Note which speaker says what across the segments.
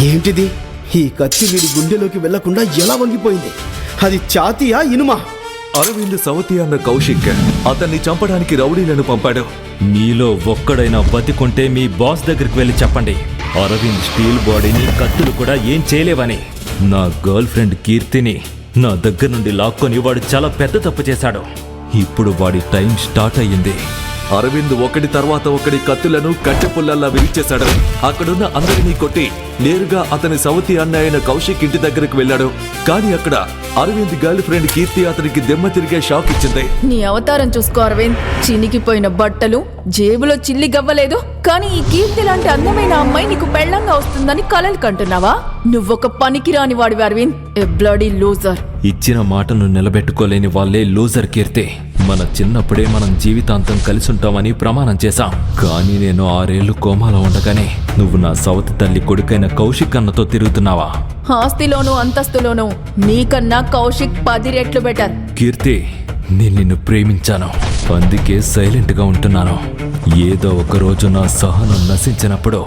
Speaker 1: ఏంటిది? ఈ కత్తి వీడి గుండెలోకి వెళ్లకుండా ఎలా వంగిపోయింది? అది ఛాతీయా ఇనుమా?
Speaker 2: అరవింద్ సవతి అన్న కౌశిక్ అతన్ని చంపడానికి రౌడీలను పంపాడు.
Speaker 3: మీలో ఒక్కడైనా బతికుంటే మీ బాస్ దగ్గరికి వెళ్ళి చెప్పండి, అరవింద్ స్టీల్ బాడీని కత్తులు కూడా ఏం చేయలేవని. నా గర్ల్ ఫ్రెండ్ కీర్తిని నా దగ్గర నుండి లాక్కొని వాడు చాలా పెద్ద తప్పు చేశాడు. ఇప్పుడు వాడి టైం స్టార్ట్ అయ్యింది.
Speaker 2: అరవింద్ ఒకటి తర్వాత ఒకటి కత్తులను కట్టెపుల్లల్లా విరిచేశాడు. అక్కడున్న అందరినీ కొట్టి నేరుగా అతని సవతి అన్న అయిన కౌశిక్ ఇంటి దగ్గరకు వెళ్ళాడు. కానీ అక్కడ అరవింద్ గర్ల్ ఫ్రెండ్ కీర్తి అతనికి దెమ్మ తిరిగే షాక్ ఇచ్చింది.
Speaker 4: నీ అవతారం చూసుకో అరవింద్, చినిగిపోయిన బట్టలు, జేబులో చిల్లి గవ్వలేదు, కానీ ఈ కీర్తి లాంటి అందమైన అమ్మాయి నీకు పెళ్ళంగా వస్తుందని కలలు కంటున్నావా? నువ్వొక పనికిరాని వాడివి అరవింద్, ఏ బ్లడీ లూజర్.
Speaker 3: ఇచ్చిన మాటను నిలబెట్టుకోలేని వాళ్ళే లూజర్ కీర్తి. మన చిన్నప్పుడే మనం జీవితాంతం కలిసుంటామని ప్రమాణం చేశాం. కానీ నేను 6 ఏళ్లు కోమాలో ఉండగానే నువ్వు నా సవతి తల్లి కొడుకైన కౌశిక్ అన్నతో తిరుగుతున్నావా?
Speaker 4: ఆస్తిలోనూ అంతస్తులోనూ నీకన్నా కౌశిక్ 10 రెట్లు బెటర్.
Speaker 3: కీర్తి, నేను నిన్ను ప్రేమించాను, అందుకే సైలెంట్ గా ఉంటున్నాను. ఏదో ఒక రోజు నా సహనం నశించినప్పుడు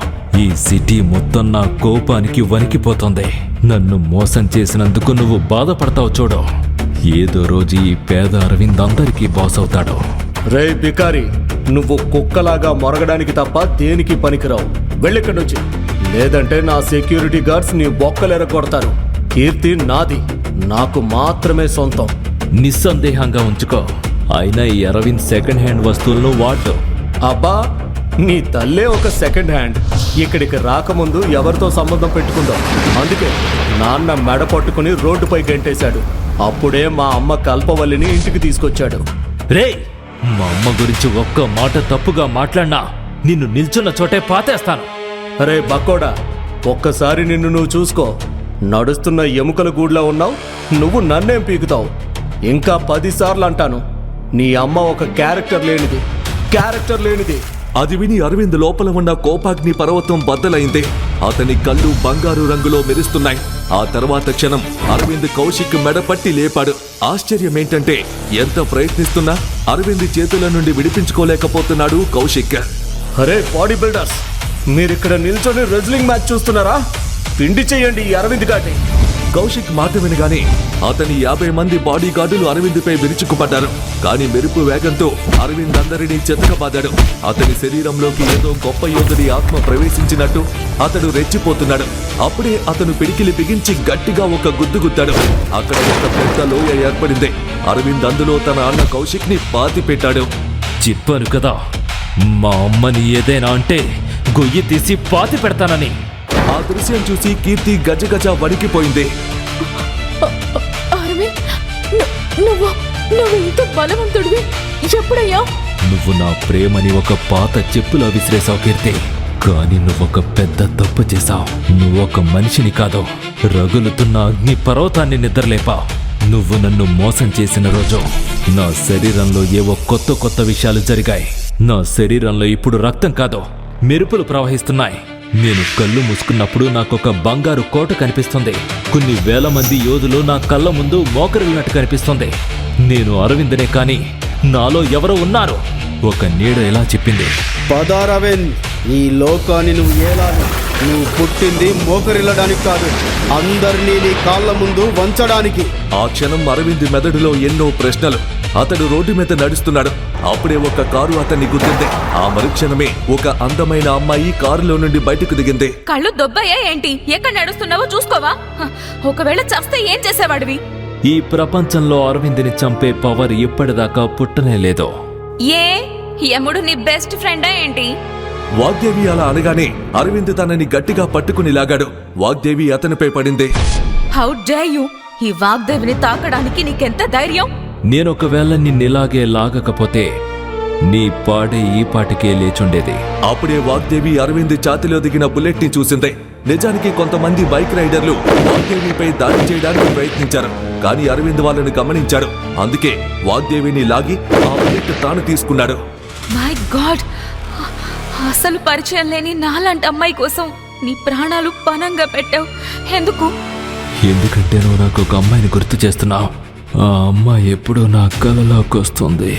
Speaker 3: ఈ సిటీ మొత్తం నా కోపానికి వణికిపోతుంది. నన్ను మోసం చేసినందుకు నువ్వు బాధపడతావు చూడు. ఏదో రోజు ఈ పేద అరవింద్ అందరికీ బాస్ అవుతాడు.
Speaker 1: రే బికారి, నువ్వు కుక్కలాగా మొరగడానికి తప్ప దేనికి పనికిరావు. వెళ్ళిక్కడి నుంచి, లేదంటే నా సెక్యూరిటీ గార్డ్స్ నీ బొక్కలెర కొడతారు. కీర్తి నాది, నాకు మాత్రమే సొంతం.
Speaker 3: నిస్సందేహంగా ఉంచుకో. అయినా ఈ అరవింద్ సెకండ్ హ్యాండ్ వస్తువులను వాడు.
Speaker 1: అబ్బా, నీ తల్లే ఒక సెకండ్ హ్యాండ్. ఇక్కడికి రాకముందు ఎవరితో సంబంధం పెట్టుకుందాం, అందుకే నాన్న మెడ పట్టుకుని రోడ్డుపై గంటేశాడు. అప్పుడే మా అమ్మ కల్పవల్లిని ఇంటికి తీసుకొచ్చాడు.
Speaker 3: రేయ్, మా అమ్మ గురించి ఒక్క మాట తప్పుగా మాట్లాడినా నిన్ను నిల్చున్న చోటే పాతేస్తాను.
Speaker 1: అరే బక్కోడా, ఒక్కసారి నిన్ను నువ్వు చూసుకో. నడుస్తున్న ఎముకల గూడ్లా ఉన్నావు, నువ్వు నన్నేం పీకుతావు? ఇంకా 10 సార్లు అంటాను, నీ అమ్మ ఒక క్యారెక్టర్ లేనిది.
Speaker 2: అది విని అరవింద్ లోపల ఉన్న కోపాగ్ని పర్వతం బద్దలైంది. అతని కళ్ళు బంగారు రంగులో మెరుస్తున్నాయి. ఆ తర్వాత క్షణం అరవింద్ కౌశిక్ మెడపట్టి లేపాడు. ఆశ్చర్యమేంటంటే ఎంత ప్రయత్నిస్తున్నా అరవింద్ చేతుల నుండి విడిపించుకోలేకపోతున్నాడు కౌశిక్.
Speaker 1: అరే బాడీ బిల్డర్స్, మీరిక్కడ నిల్చొని రెజ్లింగ్ మ్యాచ్ చూస్తున్నారా? పిండి చేయండి ఈ అరవింద్ గారిని.
Speaker 2: కౌశిక్ మాట వినగానే అతని 50 మంది బాడీ గార్డులు అరవింద్పై విరుచుకుపడ్డారు. కానీ మెరుపు వేగంతో అరవింద్ అందరినీ చెతకబాదాడు. అతని శరీరంలోకి ఏదో గొప్ప యోధుడి ఆత్మ ప్రవేశించినట్టు అతడు రెచ్చిపోతున్నాడు. అప్పుడే అతను పిడికిలి బిగించి గట్టిగా ఒక గుద్దు గుద్దాడు. అక్కడ ఒక పెద్ద లోయ ఏర్పడింది. అరవింద్ అందులో తన అన్న కౌశిక్ ని పాతి పెట్టాడు.
Speaker 3: చెప్పాను కదా, మా అమ్మని ఏదైనా అంటే గొయ్యి తీసి పాతి పెడతానని.
Speaker 2: ఆ దృశ్యం చూసి కీర్తి గజగజ వణికిపోయింది.
Speaker 4: అరవింద్, నువ్వు ఇంత బలవంతుడివి ఎప్పుడయ్యా?
Speaker 3: నువ్వు నా ప్రేమని ఒక పాత చెప్పులో విసిరేసావు కీర్తి. కానీ నువ్వొక పెద్ద తప్పు చేశావు. నువ్వొక మనిషిని కాదు, రగులుతున్న అగ్ని పర్వతాన్ని నిద్రలేపావు. నువ్వు నన్ను మోసం చేసిన రోజు నా శరీరంలో ఏవో కొత్త విషయాలు జరిగాయి. నా శరీరంలో ఇప్పుడు రక్తం కాదు, మెరుపులు ప్రవహిస్తున్నాయి. నేను కళ్ళు మూసుకున్నప్పుడు నాకొక బంగారు కోట కనిపిస్తుంది. కొన్ని వేల మంది యోధులు నా కళ్ళ ముందు మోకరిల్లినట్టు కనిపిస్తుంది. నేను అరవిందనే కానీ నాలో ఎవరో ఉన్నారు. ఒక నీడ ఎలా చెప్పింది,
Speaker 1: పదారవింద్, ఈ లోకాన్ని నువ్వు ఏలాలి. నువ్వు పుట్టింది మోకరిల్లడానికి కాదు, అందరినీ నీ కాళ్ళ ముందు వంచడానికి.
Speaker 2: ఆ క్షణం అరవింద్ మెదడులో ఎన్నో ప్రశ్నలు. అతడు రోడ్డు మీద నడుస్తున్నాడు. అప్పుడే ఒక కారు అతన్ని గుద్దింది. ఆ మరుక్షణమే ఒక అందమైన అమ్మాయి కారులో నుండి బయటకు దిగింది.
Speaker 5: కళ్ళు దొబ్బయ్యా ఏంటి? ఎక్కడ నడుస్తున్నావో చూసుకోవా? ఒకవేళ చస్తే ఏం చేసేవాడివి?
Speaker 3: ఈ ప్రపంచంలో అరవింద్ని చంపే పవర్ ఇప్పటిదాకా పుట్టనే లేదు.
Speaker 5: ఏ యముడు నీ బెస్ట్ ఫ్రెండా ఏంటి?
Speaker 2: వాగ్దేవి అలా అనగానే అరవింద్ తనని గట్టిగా పట్టుకుని లాగాడు. వాగ్దేవి అతనిపై పడింది.
Speaker 5: How day you! ఈ వాగ్దేవిని తాకడానికి నీకెంత ధైర్యం?
Speaker 3: నేనొకవేళ నిన్నిలాగే లాగకపోతే నీ పాడే ఈ పాటికే లేచుండేది.
Speaker 2: అప్పుడే వాగ్దేవి అరవింద్ ఛాతిలో దిగిన బుల్లెట్ ని చూసింది. నిజానికి కొంతమంది బైక్ రైడర్లు వాగ్దేవిపై దాడి చేయడానికి ప్రయత్నించారు. కానీ అరవింద్ వాళ్ళని గమనించాడు. అందుకే వాగ్దేవిని లాగి ఆ బుల్లెట్ తాను తీసుకున్నాడు.
Speaker 5: My God! అసలు పరిచయం లేని నాలాంటి అమ్మాయి కోసం నీ ప్రాణాలు పణంగా పెట్టావు. ఎందుకు?
Speaker 3: ఎందుకంటే నువ్వు నాకు ఒక అమ్మాయిని గుర్తు చేస్తున్నావు. ఆ అమ్మాయి ఎప్పుడూ నా కలలోకి వస్తుంది.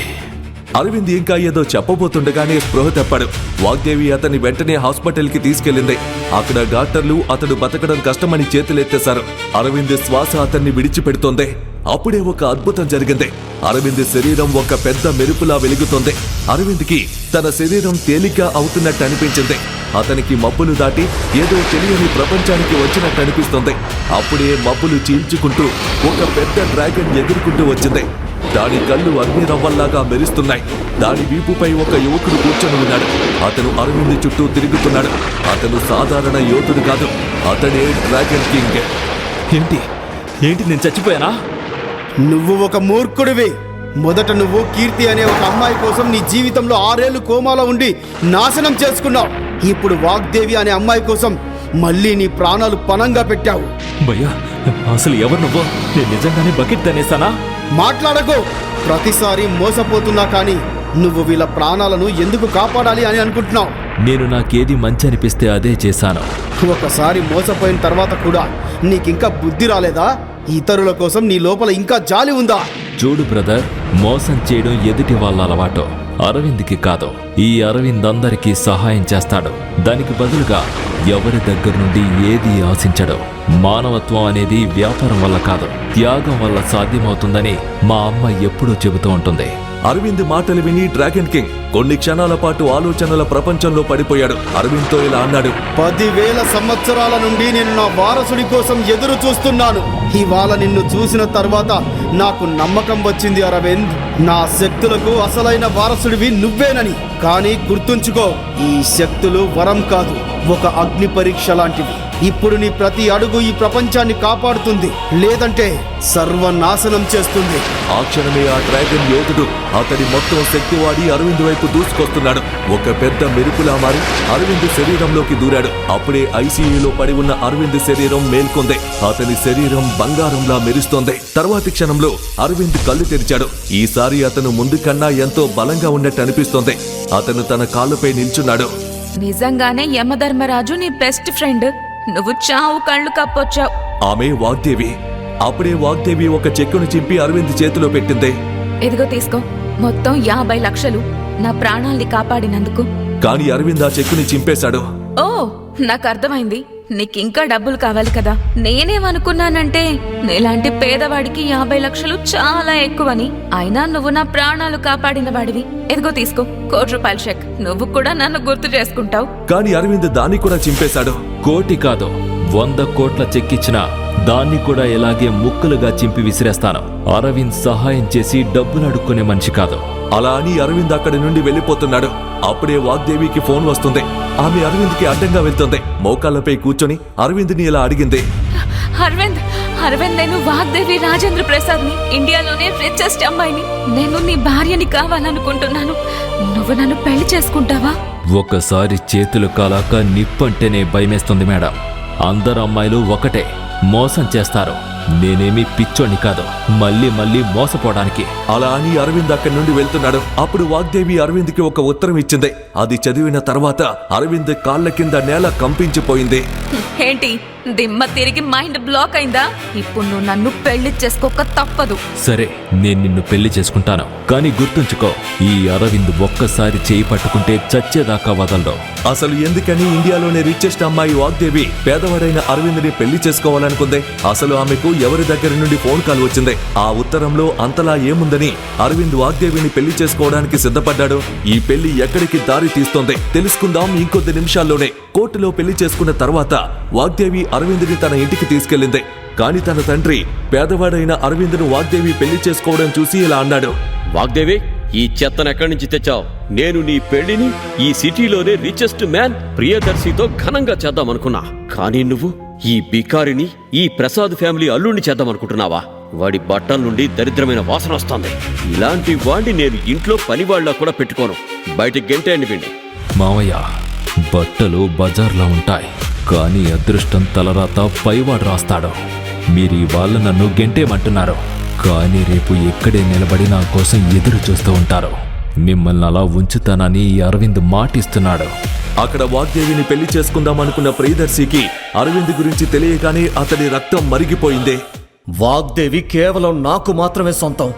Speaker 2: అరవింద్ ఇంకా ఏదో చెప్పబోతుండగానే స్పృహ తప్పాడు. వాగ్దేవి అతన్ని వెంటనే హాస్పిటల్ కి తీసుకెళ్లింది. అక్కడ డాక్టర్లు అతడు బతకడం కష్టమని చేతులెత్తేశారు. అరవింద్ శ్వాస అతన్ని విడిచిపెడుతోంది. అప్పుడే ఒక అద్భుతం జరిగింది. అరవింద్ శరీరం ఒక పెద్ద మెరుపులా వెలుగుతోంది. అరవింద్కి తన శరీరం తేలిక అవుతున్నట్టు అనిపించింది. అతనికి మబ్బులు దాటి ఏదో తెలియని ప్రపంచానికి వచ్చినట్టు అనిపిస్తుంది. అప్పుడే మబ్బులు చీల్చుకుంటూ ఒక పెద్ద డ్రాగన్ ఎగురుకుంటూ వచ్చింది. దాని కళ్ళు అగ్ని రవ్వల్లాగా మెరుస్తున్నాయి. దాని వీపుపై ఒక యువకుడు కూర్చొని ఉన్నాడు. అతను అరవింద్ చుట్టూ తిరుగుతున్నాడు. అతను సాధారణ యోధుడు కాదు, అతనే డ్రాగన్ కింగ్.
Speaker 3: ఏంటి ఏంటి నేను చచ్చిపోయానా?
Speaker 6: నువ్వు ఒక మూర్ఖుడివి. మొదట నువ్వు కీర్తి అనే ఒక అమ్మాయి కోసం నీ జీవితంలో 6 ఏళ్లు కోమాలో ఉండి నాశనం చేసుకున్నావు. ఇప్పుడు వాగ్దేవి అనే అమ్మాయి కోసం మళ్ళీ నీ ప్రాణాలు పణంగా పెట్టావు.
Speaker 3: భయ్యా, అసలు ఎవరు నువ్వు? నేను నిజంగానే బకెట్ తనేసానా?
Speaker 6: మాట్లాడకు. ప్రతిసారి మోసపోతున్నా కానీ నువ్వు వీళ్ళ ప్రాణాలను ఎందుకు కాపాడాలి అని అనుకుంటున్నావు?
Speaker 3: నేను నాకేది మంచి అనిపిస్తే అదే చేశాను.
Speaker 6: ఒకసారి మోసపోయిన తర్వాత కూడా నీకింకా బుద్ధి రాలేదా? ఇతరుల కోసం నీ లోపల ఇంకా జాలి ఉందా?
Speaker 3: చూడు బ్రదర్, మోసం చేయడం ఎదుటి వాళ్ళ అలవాటు. అరవింద్కి కాదు. ఈ అరవింద్ అందరికీ సహాయం చేస్తాడు. దానికి బదులుగా ఎవరి దగ్గర నుండి ఏది ఆశించడు. మానవత్వం అనేది వ్యాపారం వల్ల కాదు, త్యాగం వల్ల సాధ్యమవుతుందని మా అమ్మ ఎప్పుడూ చెబుతూ ఉంటుంది.
Speaker 2: అరవింద్ మాటలు విని డ్రాగన్ కింగ్ కొన్ని క్షణాల పాటు ఆలోచనల ప్రపంచంలో పడిపోయాడు. అరవింద్తో ఇలా అన్నాడు:
Speaker 6: 10,000 సంవత్సరాల నుండి నేను నా వారసుడి కోసం ఎదురు చూస్తున్నాను. ఇవాళ నిన్ను చూసిన తర్వాత నాకు నమ్మకం వచ్చింది అరవింద్. నా శక్తులకు అసలైన వారసుడివి నువ్వేనని. కానీ గుర్తుంచుకో, ఈ శక్తులు వరం కాదు, ఒక అగ్ని పరీక్ష లాంటివి. ఇప్పుడు నీ ప్రతి అడుగు ఈ ప్రపంచాన్ని కాపాడుతుంది, లేదంటే సర్వనాశనం చేస్తుంది.
Speaker 2: ఆ క్షణమే ఆ డ్రాగన్ యోధుడు అతడి మొత్తం శక్తి వాడి అరవింద్ వైపు దూసుకొస్తున్నాడు. ఒక పెద్ద మెరుపులా మారి అరవింద్ శరీరంలోకి దూరాడు. అప్పుడే ఐసీయూలో పడి ఉన్న అరవింద్ శరీరం మేల్కొంది. అతని శరీరం బంగారంలా మెరుస్తోంది. తర్వాతి క్షణంలో అరవింద్ కళ్ళు తెరిచాడు. ఈసారి అతను ముందు కన్నా ఎంతో బలంగా ఉన్నట్టు అనిపిస్తోంది. అతను తన కాళ్ళపై నిల్చున్నాడు.
Speaker 5: నిజంగానే యమధర్మరాజు నీ బెస్ట్ ఫ్రెండ్. నువ్వు చావు కళ్ళు కప్పొచ్చావు.
Speaker 2: ఆమె వాగ్దేవి. అప్పుడే వాగ్దేవి ఒక చెక్కును చింపి అరవింద్ చేతిలో పెట్టింది.
Speaker 5: ఇదిగో తీసుకో, మొత్తం 50 లక్షలు నా ప్రాణాల్ని కాపాడినందుకు.
Speaker 2: కాని అరవింద్ ఆ చెక్కుని చింపేశాడు.
Speaker 5: ఓ, నాకు అర్థమైంది. నీకింకా డబ్బులు కావాలి కదా. నేనేమనుకున్నానంటే నీలాంటి పేదవాడికి 50 లక్షలు చాలా ఎక్కువని. అయినా నువ్వు నా ప్రాణాలు కాపాడిన వాడివి. ఇదిగో తీసుకో, 1 కోటి రూపాయల చెక్. నువ్వు కూడా నన్ను గుర్తు చేసుకుంటావు.
Speaker 2: కాని అరవింద్ దాన్ని కూడా చింపేశాడు.
Speaker 3: కోటి కాదు, 100 కోట్ల చెక్కిచ్చినా దాన్ని కూడా ఇలాగే ముక్కలుగా చింపి విసిరేస్తాను. అరవింద్ సహాయం చేసి డబ్బులు అడుక్కునే మనిషి కాదు.
Speaker 2: అలా అని అరవింద్ అక్కడి నుండి వెళ్ళిపోతున్నాడు. అప్పుడే వాగ్దేవికి ఫోన్ వస్తుంది. ఆమె అరవింద్కి అడ్డంగా వెళ్తుంది. మోకాళ్లపై కూర్చొని అరవింద్ని ఇలా అడిగింది:
Speaker 5: అరవింద్, నేను వాగ్దేవి రాజేంద్ర ప్రసాద్ని, ఇండియాలోనే రిచెస్ట్ అమ్మాయిని. నేను నీ భార్యని కావాలనుకుంటున్నాను. నువ్వు నన్ను పెళ్లి చేసుకుంటావా?
Speaker 3: ఒకసారి చేతులు కాలాక నిప్పంటేనే భయమేస్తుంది మేడం. అందరు అమ్మాయిలు ఒకటే, మోసం చేస్తారు. నేనేమీ పిచ్చోని కాదు మళ్ళీ మోసపోవడానికి.
Speaker 2: అలా అని అరవింద్ అక్కడి నుండి వెళ్తున్నాడు. అప్పుడు వాగ్దేవి అరవింద్కి ఒక ఉత్తరం ఇచ్చింది. అది చదివిన తర్వాత అరవింద్ కాళ్ల కింద నేల కంపించిపోయింది.
Speaker 5: ఏంటి, దిమ్మ తిరిగి మైండ్ బ్లాక్ అయిందా? ఇప్పుడు నువ్వు నన్ను పెళ్లి చేసుకోక తప్పదు.
Speaker 3: సరే, నేను నిన్ను పెళ్లి చేసుకుంటాను. కానీ గుర్తుంచుకో, ఈ అరవింద్ ఒక్కసారి చేయి పట్టుకుంటే చచ్చేదాకా వదలడు.
Speaker 2: అసలు ఎందుకని ఇండియాలోనే రిచెస్ట్ అమ్మాయి వాగ్దేవి పేదవాడైన అరవింద్ని పెళ్లి చేసుకోవాలనుకుంది? అసలు ఆమెకు ఎవరి దగ్గర నుండి ఫోన్ కాల్ వచ్చింది? ఆ ఉత్తరంలో అంతలా ఏముందని అరవింద్ వాగ్దేవిని పెళ్లి చేసుకోవడానికి సిద్ధపడ్డాడు? ఈ పెళ్లి ఎక్కడికి దారి తీస్తోంది తెలుసుకుందాం ఇంకొద్ది నిమిషాల్లోనే. కోర్టులో పెళ్లి చేసుకున్న తర్వాత వాగ్దేవి అరవింద్ని తన ఇంటికి తీసుకెళ్లింది. కాని తన తండ్రి పేదవాడైన అరవింద్ను వాగ్దేవి పెళ్లి చేసుకోవడం చూసి ఇలా అన్నాడు:
Speaker 7: వాగ్దేవి, ఈ చెత్తను ఎక్కడి నుంచి తెచ్చావు? నేను నీ పెళ్లిని ఈ సిటీలోనే రిచెస్ట్ మ్యాన్ ప్రియదర్శితో ఘనంగా చేద్దామనుకున్నా. కానీ నువ్వు ఈ బికారిని ఈ ప్రసాద్ ఫ్యామిలీ అల్లుడిని చేద్దామనుకుంటున్నావా? వాడి బట్టల నుండి దరిద్రమైన వాసన వస్తోంది. ఇలాంటి వాడిని నేను ఇంట్లో పనివాళ్లా కూడా పెట్టుకోను. బయటికి గెంటేయండి వీణ్ణి.
Speaker 3: మావయ్య, బట్టలు బజార్లో ఉంటాయి, కానీ అదృష్టం తలరాత పైవాడు రాస్తాడు. మీరు ఇవాళ నన్ను గెంటేమంటున్నారు, కానీ రేపు ఎక్కడే నిలబడి నా కోసం ఎదురు చూస్తూ ఉంటారు. మిమ్మల్ని అలా ఉంచుతానని ఈ అరవింద్ మాటిస్తున్నాడు.
Speaker 2: అక్కడ వాగ్దేవిని పెళ్లి చేసుకుందామనుకున్న ప్రియదర్శికి అరవింద్ గురించి తెలియగానే అతడి రక్తం మరిగిపోయింది.
Speaker 1: వాగ్దేవి కేవలం నాకు మాత్రమే సొంతం.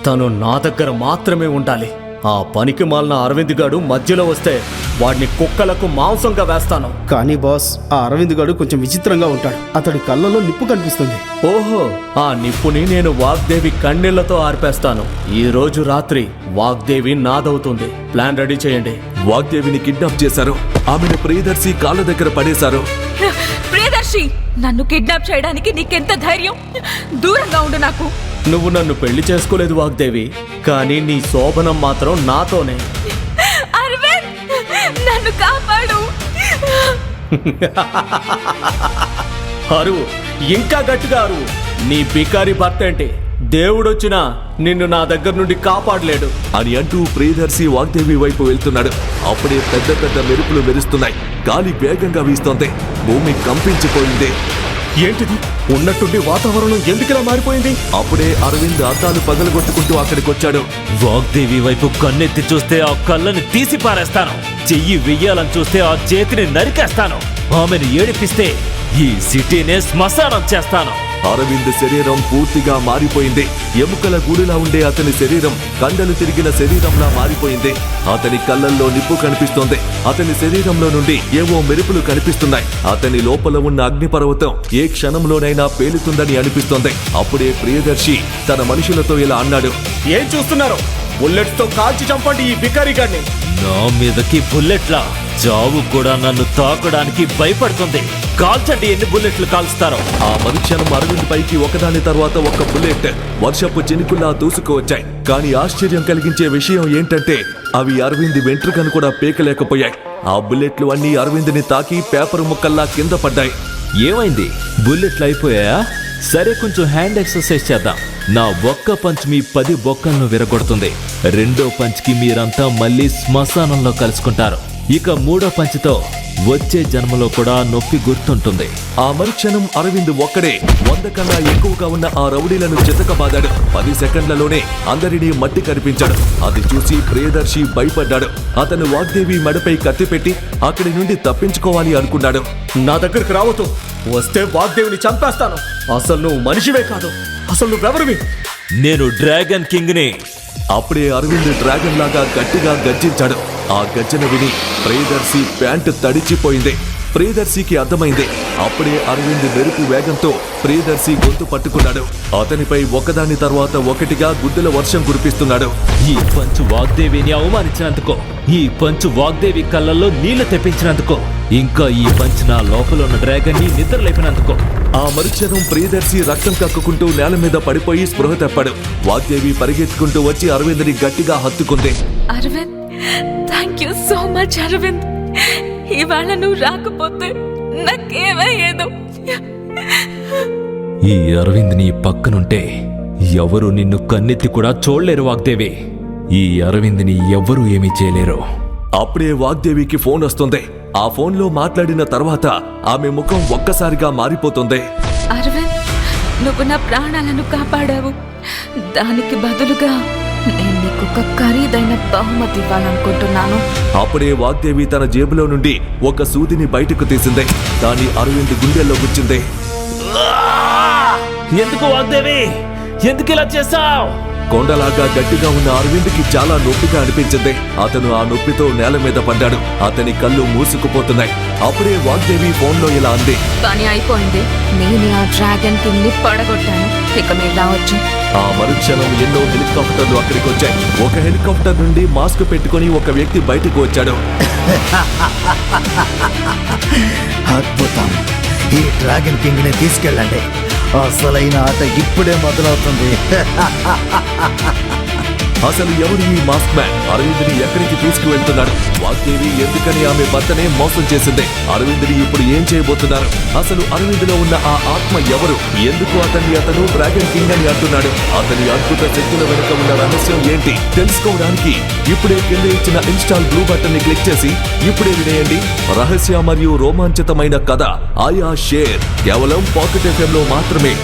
Speaker 1: తను నా దగ్గర మాత్రమే ఉండాలి. ఆ పనికి మాలిన అరవింద్ గాడు మధ్యలో వస్తే వాడిని కుక్కలకు మాంసంగా వేస్తాను.
Speaker 6: కానీ బాస్, ఆ అరవింద్ గాడు కొంచెం విచిత్రంగా ఉంటాడు. అతడి కళ్ళలో నిప్పు కనిపిస్తుంది.
Speaker 1: ఓహో, ఆ నిప్పుని నేను వాగ్దేవి కన్నీళ్లతో ఆర్పేస్తాను. ఈ రోజు రాత్రి వాగ్దేవి నాదవుతుంది. ప్లాన్ రెడీ చేయండి.
Speaker 2: వాగ్దేవిని కిడ్నాప్ చేశారు. ఆమెను ప్రియదర్శి కాళ్ళ దగ్గర పడేశారు.
Speaker 5: ప్రియదర్శి, నన్ను కిడ్నాప్ చేయడానికి నీకెంత ధైర్యం? దూరంగా ఉండు నాకు.
Speaker 1: నువ్వు నన్ను పెళ్లి చేసుకోలేదు వాగ్దేవి, కానీ నీ శోభనం మాత్రం నాతోనే.
Speaker 5: అరవింద్, నన్ను కాపాడు.
Speaker 1: అరువు, ఇంకా గట్టిగా అరువు. నీ బికారి భర్త ఏంటి దేవుడొచ్చినా నిన్ను నా దగ్గర నుండి కాపాడలేడు
Speaker 2: అని అంటూ ప్రియదర్శి వాగ్దేవి వైపు వెళ్తున్నాడు. అప్పుడే పెద్ద పెద్ద మెరుపులు మెరుస్తున్నాయి. గాలి వేగంగా వీస్తోంది. భూమి కంపించిపోయింది.
Speaker 1: ఏంటిది? ఉన్నట్టుండి వాతావరణం ఎందుకిలా మారిపోయింది?
Speaker 2: అప్పుడే అరవింద్ అద్దాలు పగలగొట్టుకుంటూ అక్కడికి వచ్చాడు.
Speaker 3: వాగ్దేవి వైపు కన్నెత్తి చూస్తే ఆ కళ్ళని తీసి పారేస్తాను. చెయ్యి వెయ్యాలని చూస్తే ఆ చేతిని నరికేస్తాను. ఆమెను ఏడిపిస్తే ఈ సిటీనే శ్మశానం చేస్తాను.
Speaker 2: అరవింద్ శరీరం పూర్తిగా మారిపోయింది. ఎముకల గూడులా ఉండే అతని శరీరం కండలు తిరిగిన శరీరంలా మారిపోయింది. అతని కళ్ళల్లో నిప్పు కనిపిస్తోంది. అతని శరీరంలో నుండి ఏవో మెరుపులు కనిపిస్తున్నాయి. అతని లోపల ఉన్న అగ్నిపర్వతం ఏ క్షణంలోనైనా పేలుతుందని అనిపిస్తోంది. అప్పుడే ప్రియదర్శి తన మనుషులతో ఇలా అన్నాడు.
Speaker 1: ఏం చూస్తున్నారు? బుల్లెట్స్ తో కాల్చి చంపండి ఈ బికారి గాడిని.
Speaker 3: నా మీదకి బుల్లెట్లా? చావు కూడా నన్ను తాకడానికి భయపడుతుంది. కాల్చండి, ఎన్ని బుల్లెట్లు కాల్స్తారో.
Speaker 2: ఆ మరుక్షణం అరవింద్ పైకి ఒకదాని తర్వాత ఒక బుల్లెట్ వర్షపు చినుకుల్లా దూసుకువచ్చాయి. కానీ ఆశ్చర్యం కలిగించే విషయం ఏంటంటే అవి అరవింద్ వెంట్రుకను కూడా పీకలేకపోయాయి. ఆ బుల్లెట్లు అన్నీ అరవింద్ని తాకి పేపర్ ముక్కల్లా కింద పడ్డాయి.
Speaker 3: ఏమైంది? బుల్లెట్లు అయిపోయా? సరే, కొంచెం హ్యాండ్ ఎక్సర్సైజ్ చేద్దాం. నా ఒక్క పంచ్ మీ 10 బొక్కలను విరగొడుతుంది. రెండో పంచ్కి మీరంతా మళ్ళీ శ్మశానంలో కలుసుకుంటారు. ఇక మూడో పంచ్తో వచ్చే జన్మలో కూడా నొప్పి గుర్తుంటుంది.
Speaker 2: ఆ మరుక్షణం అరవింద్ ఒక్కడే 100 కన్నా ఎక్కువగా ఉన్న ఆ రౌడీలను చితకబాదాడు. 10 సెకండ్లలోనే అందరినీ మట్టి కనిపించాడు. అది చూసి ప్రియదర్శి భయపడ్డాడు. అతను వాగ్దేవి మెడపై కత్తి పెట్టి అక్కడి నుండి తప్పించుకోవాలి అనుకున్నాడు.
Speaker 1: నా దగ్గరికి రావద్దు. వస్తే వాగ్దేవిని చంపేస్తాను. అసలు నువ్వు మనిషివే కాదు. అసలు నువ్వెవరివి?
Speaker 3: నేను డ్రాగన్ కింగ్ని.
Speaker 2: అప్పుడే అరవింద్ డ్రాగన్ లాగా గట్టిగా గర్జించాడు. ఆ గర్జన విని ప్రియదర్శి ప్యాంటు తడిచిపోయింది. ప్రియదర్శికి అర్థమైంది. అప్పుడే అరవింద్ మెరుపు వేగంతో ప్రియదర్శి గొంతు పట్టుకున్నాడు. అతనిపై ఒకదాని తర్వాత ఒకటిగా గుడ్డల వర్షం కురిపిస్తున్నాడు.
Speaker 3: ఈ పంచు వాగ్దేవిని అవమానించినందుకో, ఈ పంచు వాగ్దేవి కళ్ళల్లో నీళ్లు తెప్పించినందుకో, ఇంకా ఈ పంచ్ నా లోపల ఉన్న డ్రాగన్ ని నిద్ర లేపినందుకో.
Speaker 2: ఆ మరుక్షణం ప్రియదర్శి రక్తం కక్కుకుంటూ నేల మీద పడిపోయి స్పృహ తప్పాడు. వాగ్దేవి పరిగెత్తుకుంటూ వచ్చి అరవింద్ని గట్టిగా హత్తుకుంది.
Speaker 5: Aravind, thank you so much Aravind. ఇవాళ నువ్వు రాకపోతే నాకేమయ్యేదో.
Speaker 3: ఈ అరవింద్ నీ పక్కనుంటే ఎవరు నిన్ను కన్నెత్తి కూడా చూడలేరు వాగ్దేవి. ఈ అరవింద్ని ఎవ్వరూ ఏమీ చేయలేరు.
Speaker 2: అప్పుడే వాగ్దేవికి ఫోన్ వస్తుంది. ఆ ఫోన్లో మాట్లాడిన తర్వాత ఆమె ముఖం ఒక్కసారిగా మారిపోతుంది.
Speaker 5: అరవింద్, నువ్వు నా ప్రాణాలను కాపాడావు. దానికి బదులుగా నేను నీకు ఒక ఖరీదైన బహుమతి ఇవ్వాలనుకుంటున్నాను.
Speaker 2: అప్పుడే వాగ్దేవి తన జేబులో నుండి ఒక సూదిని బయటకు తీసింది. దాన్ని అరవింద్ గుండెల్లో గుచ్చింది.
Speaker 3: ఎందుకు వాగ్దేవి? ఎందుకు ఇలా చేశావు?
Speaker 2: కొండలాగా గట్టిగా ఉన్న అరవింద్కి చాలా నొప్పిగా అనిపించింది. అతను ఆ నొప్పితో నేల మీద పడ్డాడు. అతని కళ్ళు మూసుకుపోతున్నాయి. అప్పుడే వాగ్దేవి ఫోన్లో ఇలా అంది.
Speaker 5: పని అయిపోయింది. నేను ఆ డ్రాగన్ కింగ్ ని పడగొట్టాను. ఇక మీరు రావచ్చు.
Speaker 2: ఆ మరుక్షణం ఎన్నో హెలికాప్టర్లు అక్కడికి వచ్చాయి. ఒక హెలికాప్టర్ నుండి మాస్క్ పెట్టుకుని ఒక వ్యక్తి బయటకు వచ్చాడు.
Speaker 8: అద్భుతం. ఈ డ్రాగన్ కింగ్ ని తీసుకెళ్ళండి. అసలైన ఆట ఇప్పుడే మొదలవుతుంది.
Speaker 2: అసలు ఎవరు ఈ మాస్క్ మ్యాన్? అరవింద్ని ఎక్కడికి తీసుకువెళ్తున్నాడు? వాగ్దేవి ఎందుకని ఆమె భర్తనే మోసం చేసింది? అరవింద్ని ఇప్పుడు ఏం చేయబోతున్నారు? అసలు అరవింద్లో ఉన్న ఆ ఆత్మ ఎవరు? ఎందుకు అతను డ్రాగన్ కింగ్ అని అంటున్నాడు? అతని అద్భుత శక్తుల వెనుక ఉన్న రహస్యం ఏంటి? తెలుసుకోవడానికి ఇప్పుడే కింద ఇచ్చిన ఇన్స్టాల్ బ్లూ బటన్ ని క్లిక్ చేసి ఇప్పుడే వినేయండి రహస్య మరియు రోమాంచితమైన కథ ఆయా షేర్ కేవలం పాకెట్ FM లో మాత్రమే.